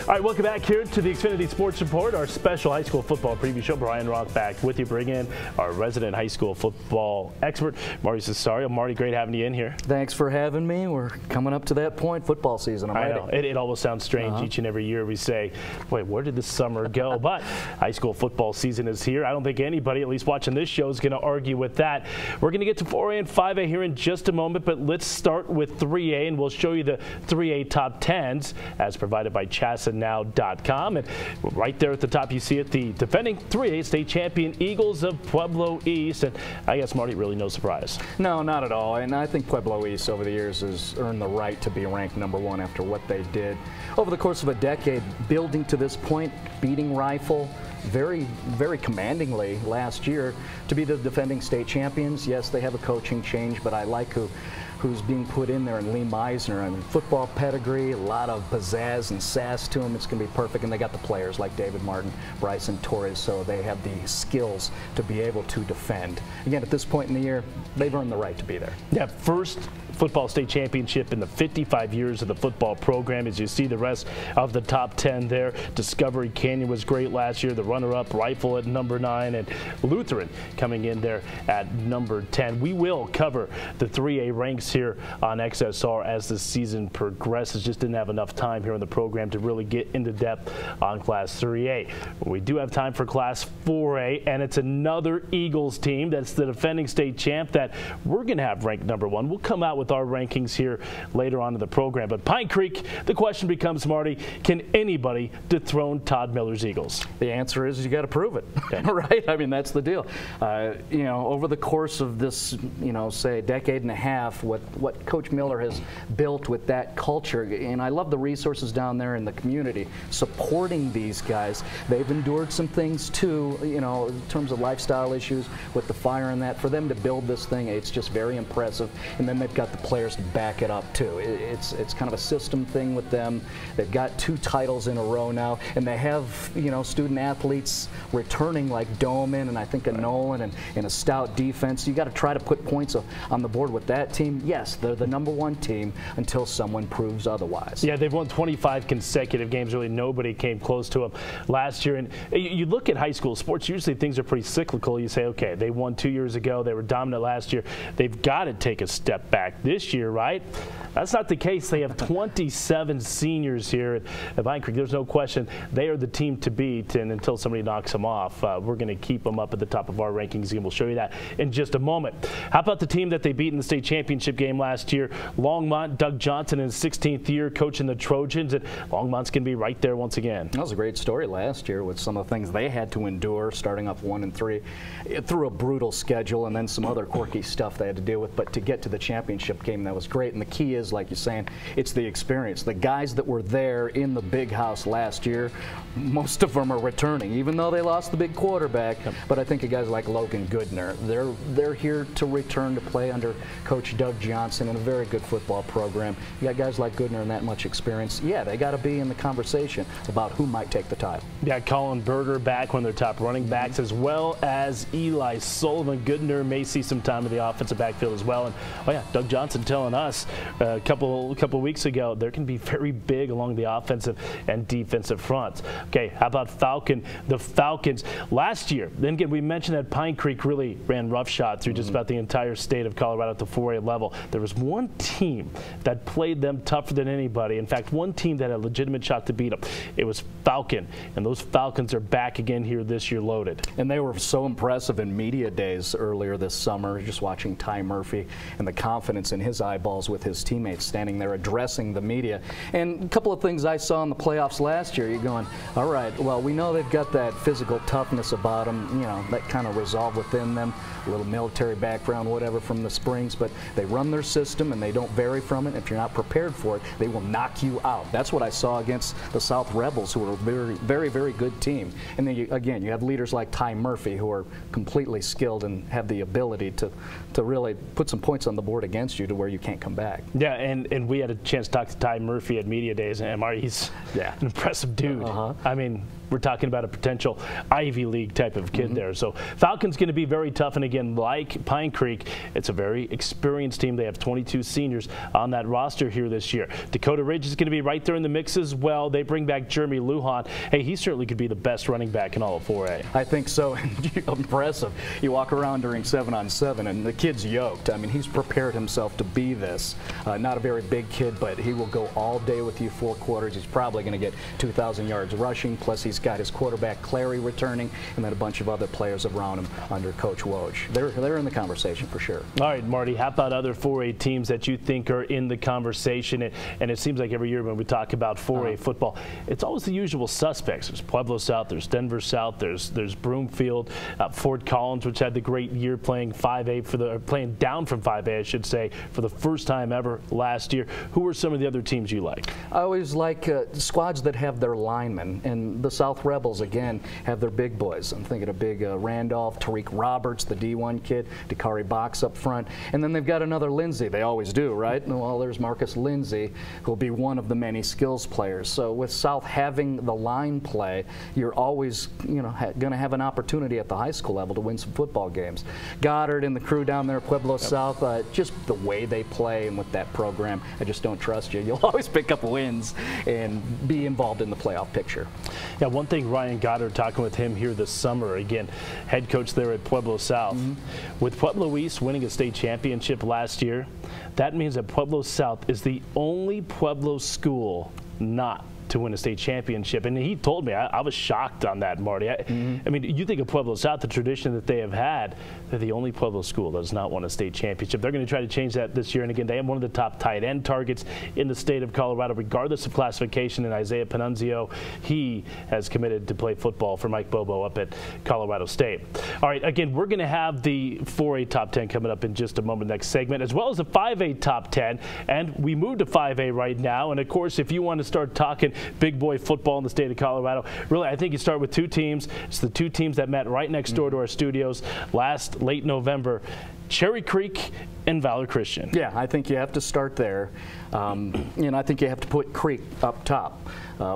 All right, welcome back here to the XFINITY Sports Report, our special high school football preview show. Brian Roth back with you. Bring in our resident high school football expert, Marty Cesario. Marty, great having you in here. Thanks for having me. We're coming up to that point, football season. I know. It almost sounds strange each and every year we say, wait, where did the summer go? But high school football season is here. I don't think anybody, at least watching this show, is going to argue with that. We're going to get to 4A and 5A here in just a moment, but let's start with 3A, and we'll show you the 3A top 10s as provided by ChassaNow.com. And right there at the top, you see it, the defending 3A state champion Eagles of Pueblo East. And I guess, Marty, really no surprise. No, not at all. And I think Pueblo East over the years has earned the right to be ranked #1 after what they did over the course of a decade, building to this point, beating Rifle very commandingly last year to be the defending state champions. Yes, they have a coaching change, but I like who's being put in there, and Lee Meisner. I mean, football pedigree, a lot of pizzazz and sass to him. It's going to be perfect, and they got the players like David Martin, Bryson Torres, so they have the skills to be able to defend. Again, at this point in the year, they've earned the right to be there. Yeah, first football state championship in the 55 years of the football program. As you see the rest of the top 10 there, Discovery Canyon was great last year, the runner-up Rifle at #9, and Lutheran coming in there at #10. We will cover the 3A ranks here on XSR as the season progresses. Just didn't have enough time here on the program to really get into depth on Class 3A. We do have time for Class 4A, and it's another Eagles team that's the defending state champ that we're going to have ranked #1. We'll come out with our rankings here later on in the program. But Pine Creek, the question becomes, Marty, can anybody dethrone Todd Miller's Eagles? The answer is you got to prove it, right? I mean, that's the deal. You know, over the course of this, say a decade and a half, what Coach Miller has built with that culture, and I love the resources down there in the community supporting these guys. They've endured some things too, in terms of lifestyle issues with the fire and that. For them to build this thing, it's just very impressive. And then they've got the players to back it up too. It's kind of a system thing with them. They've got 2 titles in a row now, and they have student athletes returning like Doman and I think a Nolan and a stout defense. You got to try to put points on the board with that team. Yes, they're the #1 team until someone proves otherwise. Yeah, they've won 25 consecutive games. Really, nobody came close to them last year. And you look at high school sports, usually things are pretty cyclical. You say, okay, they won 2 years ago. They were dominant last year. They've got to take a step back this year, right? That's not the case. They have 27 seniors here at Pine Creek. There's no question they are the team to beat, and until somebody knocks them off, we're going to keep them up at the top of our rankings, and we'll show you that in just a moment. How about the team that they beat in the state championship game last year? Longmont, Doug Johnson in his 16th year coaching the Trojans, and Longmont's going to be right there once again. That was a great story last year with some of the things they had to endure, starting off 1-3 through a brutal schedule, and then some other quirky stuff they had to deal with. But to get to the championship game, that was great. And the key is, like you're saying, it's the experience. The guys that were there in the big house last year, most of them are returning, even though they lost the big quarterback. But I think of guys like Logan Goodner, they're here to return to play under Coach Doug Johnson in a very good football program. You got guys like Goodner and that much experience. Yeah, they got to be in the conversation about who might take the title. Yeah, Colin Berger back, one of their top running backs, as well as Eli Sullivan. Goodner may see some time in the offensive backfield as well. And oh yeah, Doug Johnson telling us a couple weeks ago they're going to be very big along the offensive and defensive fronts. Okay, how about Falcon? The Falcons last year, then again, we mentioned that Pine Creek really ran roughshod through just about the entire state of Colorado at the 4A level. There was one team that played them tougher than anybody. In fact, one team that had a legitimate shot to beat them. It was Falcon, and those Falcons are back again here this year loaded. And they were so impressive in media days earlier this summer, just watching Ty Murphy and the confidence in his eyeballs with his teammates standing there addressing the media. And a couple of things I saw in the playoffs last year, you're going, all right, well, we know they've got that physical toughness about them, that kind of resolve within them, a little military background, whatever, from the Springs, but they run their system and they don't vary from it. If you're not prepared for it, they will knock you out. That's what I saw against the South Rebels, who are a very good team. And then, again, you have leaders like Ty Murphy, who are completely skilled and have the ability to really put some points on the board against you to where you can't come back. Yeah, and we had a chance to talk to Ty Murphy at media days, and Marty, he's an impressive dude. I mean, we're talking about a potential Ivy League type of kid there. So Falcons going to be very tough, and again, like Pine Creek, it's a very experienced team. They have 22 seniors on that roster here this year. Dakota Ridge is going to be right there in the mix as well. They bring back Jeremy Lujan. Hey, he certainly could be the best running back in all of 4A. I think so. Impressive. You walk around during 7-on-7, and the kid's yoked. I mean, he's prepared himself to be this. Not a very big kid, but he will go all day with you 4 quarters. He's probably going to get 2,000 yards rushing, plus he's got his quarterback Clary returning, and then a bunch of other players around him under Coach Woj. They're in the conversation for sure. All right, Marty, how about other 4A teams that you think are in the conversation? And it seems like every year when we talk about 4A football, it's always the usual suspects. There's Pueblo South, there's Denver South, there's Broomfield, Fort Collins, which had the great year playing 5A playing down from 5A, I should say, for the first time ever last year. Who are some of the other teams you like? I always like squads that have their linemen, and the South Rebels again have their big boys. I'm thinking of big Randolph, Tariq Roberts, the D1 kid, Dakari Box up front, and then they've got another Lindsay. They always do, right? Well, there's Marcus Lindsay, who will be one of the many skills players. So with South having the line play, you're always, you know, going to have an opportunity at the high school level to win some football games. Goddard and the crew down there, Pueblo South, just the way they play and with that program, I just don't trust you. You'll always pick up wins and be involved in the playoff picture. Yeah, one thing Ryan Goddard, talking with him here this summer, again, head coach there at Pueblo South. With Pueblo East winning a state championship last year, that means that Pueblo South is the only Pueblo school not to win a state championship. And he told me, I was shocked on that, Marty. I mean, you think of Pueblo South, the tradition that they have had, they're the only Pueblo school that has not won a state championship. They're going to try to change that this year. And again, they have one of the top tight end targets in the state of Colorado, regardless of classification. And Isaiah Panunzio, he has committed to play football for Mike Bobo up at Colorado State. All right, again, we're going to have the 4A top 10 coming up in just a moment, next segment, as well as the 5A top 10. And we move to 5A right now. And of course, if you want to start talking big boy football in the state of Colorado, really, I think you start with 2 teams. It's the 2 teams that met right next door to our studios late November, Cherry Creek and Valor Christian. Yeah, I think you have to start there. And I think you have to put Creek up top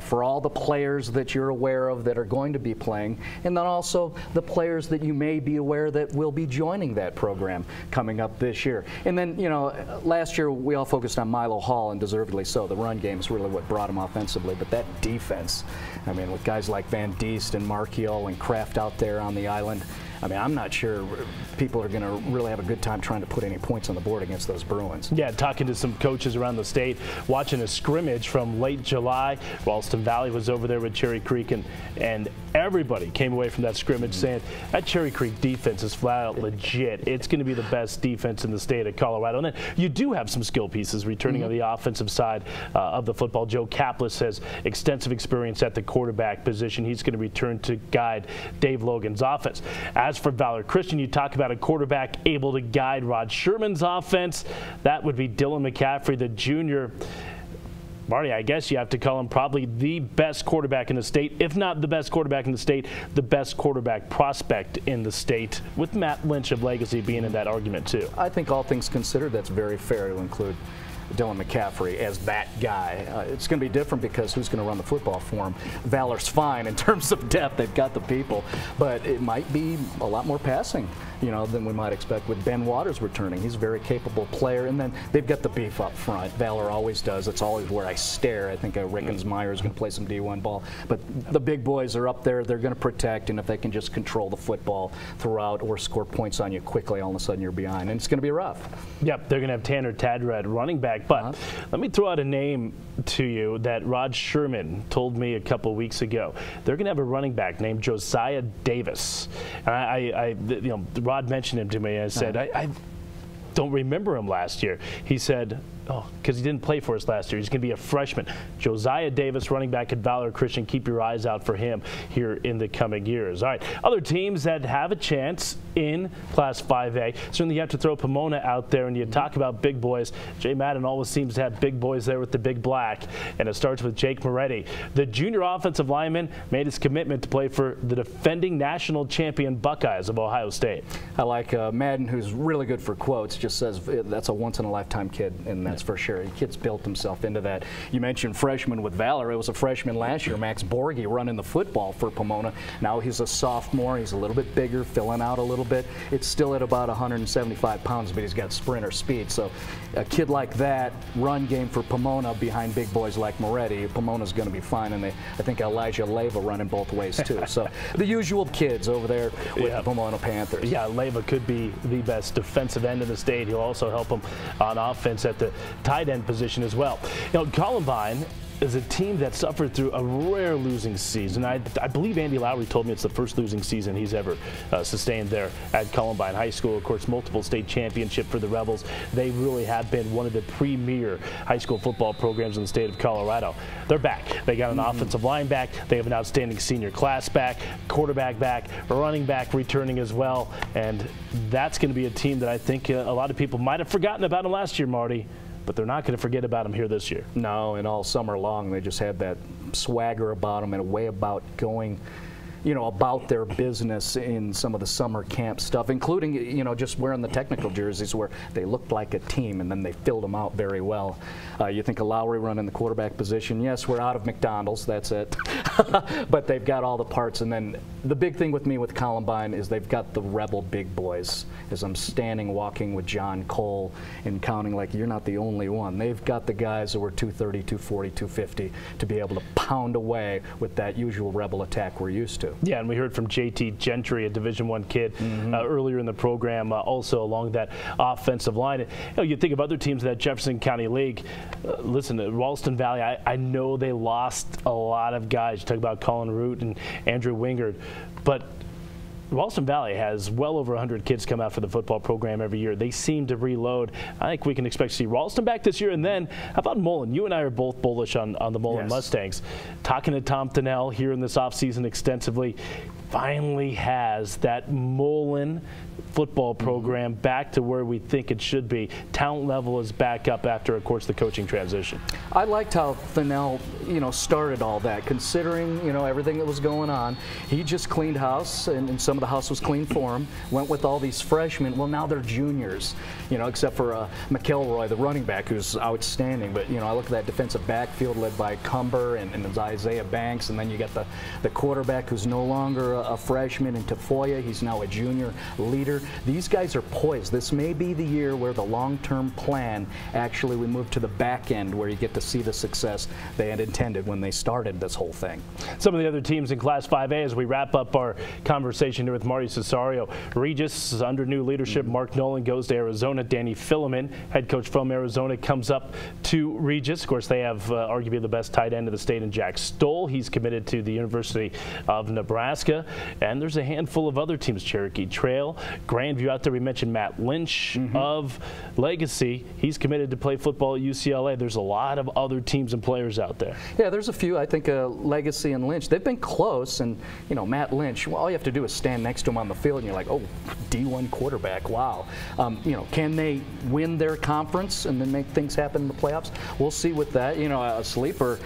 for all the players that you're aware of that are going to be playing, and then also the players that you may be aware that will be joining that program coming up this year. And then, you know, last year we all focused on Milo Hall, and deservedly so. The run game is really what brought him offensively, but that defense, I mean, with guys like Van Diest and Markiel and Kraft out there on the island, I mean, I'm not sure people are going to really have a good time trying to put any points on the board against those Bruins. Yeah, talking to some coaches around the state, watching a scrimmage from late July. Ralston Valley was over there with Cherry Creek, and everybody came away from that scrimmage saying that Cherry Creek defense is flat out legit. It's going to be the best defense in the state of Colorado. And then you do have some skill pieces returning on the offensive side of the football. Joe Kaplis has extensive experience at the quarterback position. He's going to return to guide Dave Logan's offense. As for Valor Christian, you talk about a quarterback able to guide Rod Sherman's offense. That would be Dylan McCaffrey, the junior. Marty, I guess you have to call him probably the best quarterback in the state, if not the best quarterback in the state, the best quarterback prospect in the state, with Matt Lynch of Legacy being in that argument too. I think all things considered, that's very fair to include Dylan McCaffrey as that guy. It's going to be different because who's going to run the football for him? Valor's fine in terms of depth. They've got the people, but it might be a lot more passing, you know, than we might expect with Ben Waters returning. He's a very capable player, and then they've got the beef up front. Valor always does. It's always where I stare. I think Rickens-Meyer is going to play some D1 ball, but the big boys are up there. They're going to protect, and if they can just control the football throughout or score points on you quickly, all of a sudden you're behind, and it's going to be rough. Yep, they're going to have Tanner Tadra at running back. But let me throw out a name to you that Rod Sherman told me a couple weeks ago. They're going to have a running back named Josiah Davis. And you know, Rod mentioned him to me, and I said, I don't remember him last year. He said, oh, because he didn't play for us last year. He's going to be a freshman. Josiah Davis, running back at Valor Christian. Keep your eyes out for him here in the coming years. All right, other teams that have a chance in Class 5A. Certainly you have to throw Pomona out there, and you talk about big boys. Jay Madden always seems to have big boys there with the big black, and it starts with Jake Moretti. The junior offensive lineman made his commitment to play for the defending national champion Buckeyes of Ohio State. I like Madden, who's really good for quotes, just says that's a once-in-a-lifetime kid in that That's for sure. The kid's built himself into that. You mentioned freshman with Valor. It was a freshman last year, Max Borghi, running the football for Pomona. Now he's a sophomore. He's a little bit bigger, filling out a little bit. It's still at about 175 pounds, but he's got sprinter speed. So a kid like that, run game for Pomona behind big boys like Moretti, Pomona's going to be fine. And I think Elijah Leyva running both ways too. So the usual kids over there with the Pomona Panthers. Yeah, Leyva could be the best defensive end in the state. He'll also help them on offense at the tight end position as well. You know, Columbine is a team that suffered through a rare losing season. I believe Andy Lowry told me it's the first losing season he's ever sustained there at Columbine High School. Of course, multiple state championship for the Rebels. They really have been one of the premier high school football programs in the state of Colorado. They're back. They got an offensive line back. They have an outstanding senior class back, quarterback back, running back returning as well. And that's going to be a team that I think a lot of people might have forgotten about them last year, Marty. But they're not going to forget about them here this year. No, and all summer long they just had that swagger about them and a way about going, you know, about their business in some of the summer camp stuff, including, you know, just wearing the technical jerseys where they looked like a team and then they filled them out very well. You think of Lowry running the quarterback position. Yes, we're out of McDonald's, that's it. But they've got all the parts. And then the big thing with me with Columbine is they've got the Rebel big boys. As I'm standing walking with John Cole and counting like you're not the only one. They've got the guys who are 230, 240, 250 to be able to pound away with that usual Rebel attack we're used to. Yeah, and we heard from JT Gentry, a Division I kid, earlier in the program, also along that offensive line. You know, you think of other teams in that Jefferson County League. Listen, Ralston Valley, I know they lost a lot of guys. You talk about Colin Root and Andrew Wingard, but Ralston Valley has well over 100 kids come out for the football program every year. They seem to reload. I think we can expect to see Ralston back this year. And then, how about Mullen? You and I are both bullish on the Mullen Mustangs. Talking to Tom Thinnell here in this offseason extensively, finally has that Mullen football program back to where we think it should be. Talent level is back up after, of course, the coaching transition. I liked how Thinnell, you know, started all that, considering, you know, everything that was going on. He just cleaned house, and some of the house was cleaned for him. Went with all these freshmen. Well, now they're juniors, you know, except for McElroy, the running back, who's outstanding. But, you know, I look at that defensive backfield led by Cumber and Isaiah Banks, and then you got the quarterback who's no longer a freshman in Tafoya. He's now a junior leader. These guys are poised. This may be the year where the long-term plan, actually we move to the back end where you get to see the success they had intended when they started this whole thing. Some of the other teams in Class 5A as we wrap up our conversation here with Marty Cesario. Regis is under new leadership. Mark Nolan goes to Arizona. Danny Filliman, head coach from Arizona, comes up to Regis. Of course, they have arguably the best tight end of the state in Jack Stoll. He's committed to the University of Nebraska. And there's a handful of other teams, Cherokee Trail, Grandview out there. We mentioned Matt Lynch of Legacy. He's committed to play football at UCLA. There's a lot of other teams and players out there. Yeah, there's a few. I think Legacy and Lynch, they've been close. And, you know, Matt Lynch, well, all you have to do is stand next to him on the field and you're like, oh, D1 quarterback, wow. You know, can they win their conference and then make things happen in the playoffs? We'll see with that. You know, a sleeper,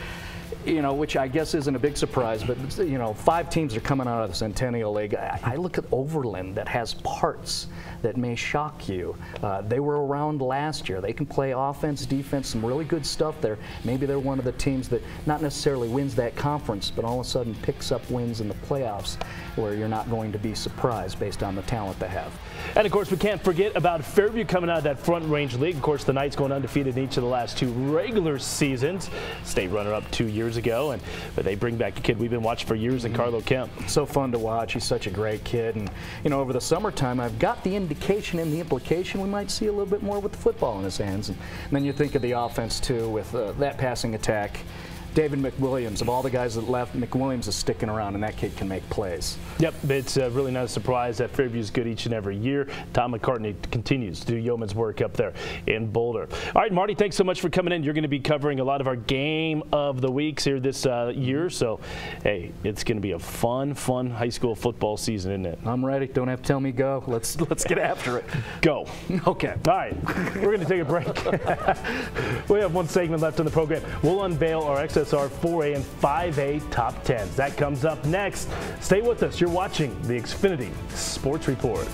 you know, which I guess isn't a big surprise, but, you know, 5 teams are coming out of the Centennial League. I look at Overland that has parts that may shock you. They were around last year. They can play offense, defense, some really good stuff there. Maybe they're one of the teams that not necessarily wins that conference, but all of a sudden picks up wins in the playoffs where you're not going to be surprised based on the talent they have. And, of course, we can't forget about Fairview coming out of that Front Range League. Of course, the Knights going undefeated in each of the last 2 regular seasons. State runner-up 2 years ago, but they bring back a kid we've been watching for years in Carlo Kemp. So fun to watch. He's such a great kid. And, you know, over the summertime, I've got the indication and the implication we might see a little bit more with the football in his hands. And then you think of the offense, too, with that passing attack. David McWilliams, of all the guys that left, McWilliams is sticking around, and that kid can make plays. Yep, it's really not a surprise that Fairview's good each and every year. Tom McCartney continues to do yeoman's work up there in Boulder. All right, Marty, thanks so much for coming in. You're going to be covering a lot of our game of the weeks here this year, so, hey, it's going to be a fun high school football season, isn't it? I'm ready. Don't have to tell me go. Let's get after it. Go. Okay. All right, we're going to take a break. We have one segment left in the program. We'll unveil our XSR 4A and 5A top 10s. That comes up next. Stay with us. You're watching the XFINITY Sports Report.